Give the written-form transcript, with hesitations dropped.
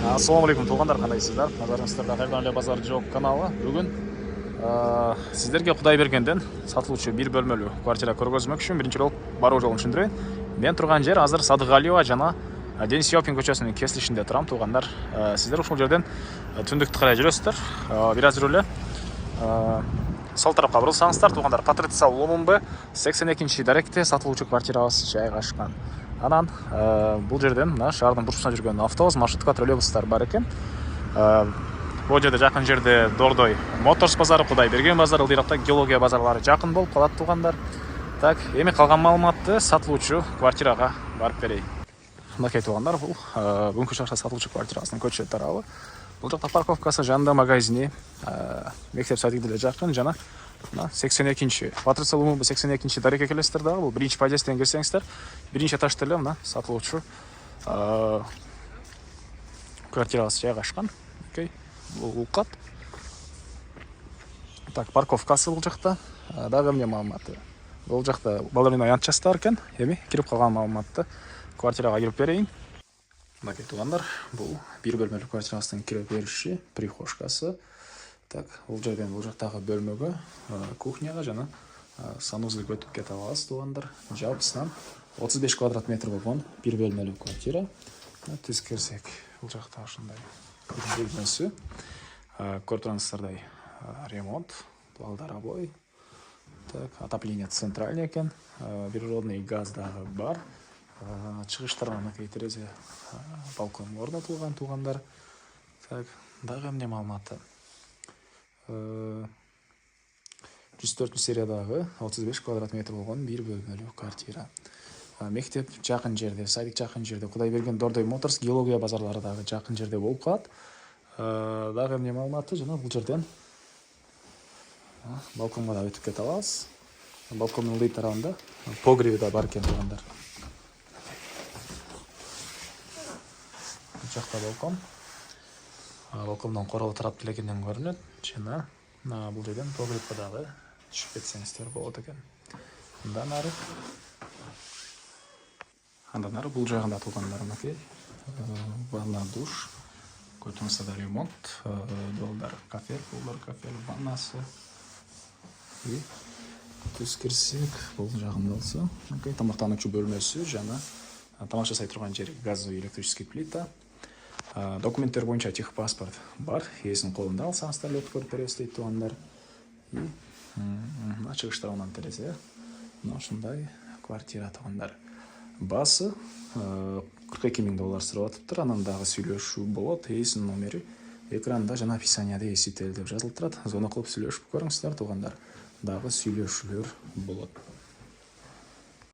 Ассаламу алейкум туғандар, қандайсыздар? Назарыңыздарда Қайырдан эле базар жоқ каналы. Бүгін сіздерге Құдай бергенден сатылушы бір бөлмелі квартира көргөзмөк үчүн биринчи жолу баруу жолун түшүндүрөйүн. Мен турган жер азыр Садыгалиева жана Дениз Сиопин көчөсүнүн кесилишинде турам туғандар. Сиздер ушул жерден түндүктү карай жүрөсүздөр. Бир азыр эле сол тарапка бурулсаңыздар туғандар, Патриция Лумумбе 82-чи даректе сатылуучу квартирабыз жайгашкан. Анан бул жерден шаардын бурчусуна жүргөн автобус, маршрутка троллейбустар бар экен. Бул жерде жакын жерде Дордой Моторс базары, Кудай берген базары, ылдыйракта Геология базарлары жакын болуп калат тугандар. Так, эми калган маалыматты сатылуучу квартирага барып берейин. Мынакей тугандар, бул бүгүнкү чарша сатылуучу квартирасынын көчө тарабы. Бул жакта парковкасы, жанында магазини, мектеп садик деле жакын жана 82-чи Патриция Лумумбе 82-чи дарекке келесиздер дагы. Бул биринчи подъездден келсеңиздер, биринчи этажда эле мына сатылуучу квартирабыз жайгашкан. Окей, бул кат. Так, парковкасы бул жакта. Дагы эмне маалыматы? Бул жакта балдар менен аянтчасы бар экен. Эми кирип калган маалыматты квартирага кирип берейин. Мынакей тугандар, бул бир бөлмөлүү квартирабыздын кире бериши, прихожкасы. Так, бул жерден бул жактагы бөлмөгө, кухняга жана санузелге өтүп кете алабыз тугандар. Жалпысынан 35 квадрат метр болгон бир бөлмөлүү квартира. Түз кирсек, бул жакта ушундай бөлмөсү. Көрүп турасыздардай ремонт, балдар обой. Так, отопление центральный экен, природный газ дагы бар. Чыгыштарга мынакей терезе, балкон орнотулган тугандар. Так, дагы эмне маалыматы? 104 сериядагы 35 квадрат метр болгон бир бөлмөлүү квартира. Мектеп жакын жерде, садик жакын жерде, Кудай берген Дордой Моторс, Геология базарлары дагы жакын жерде болуп калат. Дагы эмне маалыматы? Жана бул жерден балконго да өтүп кете алабыз. Балкондун ылдый тарабында погреби да бар экен тугандар. Бул жакта балкон. Балкондон королу тарап делегенден көрүнөт. Жана бул жерден погребке дагы түшүп кетсеңиздер болот экен. Андан ары бул жагында тугандар мынакей ванна, душ, көтүңүздө ремонт, балдар кафе, булдар кафе, ваннасы. И түз кирсек, бул жагында болсо, мынакей тамактануучу бөлмөсү жана тамак жасай турган жери, газовый электрический плита. Документтер боюнча техпаспорт бар, ээсинин колунда алсаңыздар эле көрүп беребиз дейт тугандар. И чыгыштарынан терезе. Мына ушундай квартира тугандар. Басы $42,000 сурап атыптыр. Анан дагы сүйлөшүү болот, ээсинин номери экранда жана описанияда ээси деп жазылып турат. Звонок кылып сүйлөшүп көрүңүздөр тугандар. Дагы сүйлөшүүлөр болот.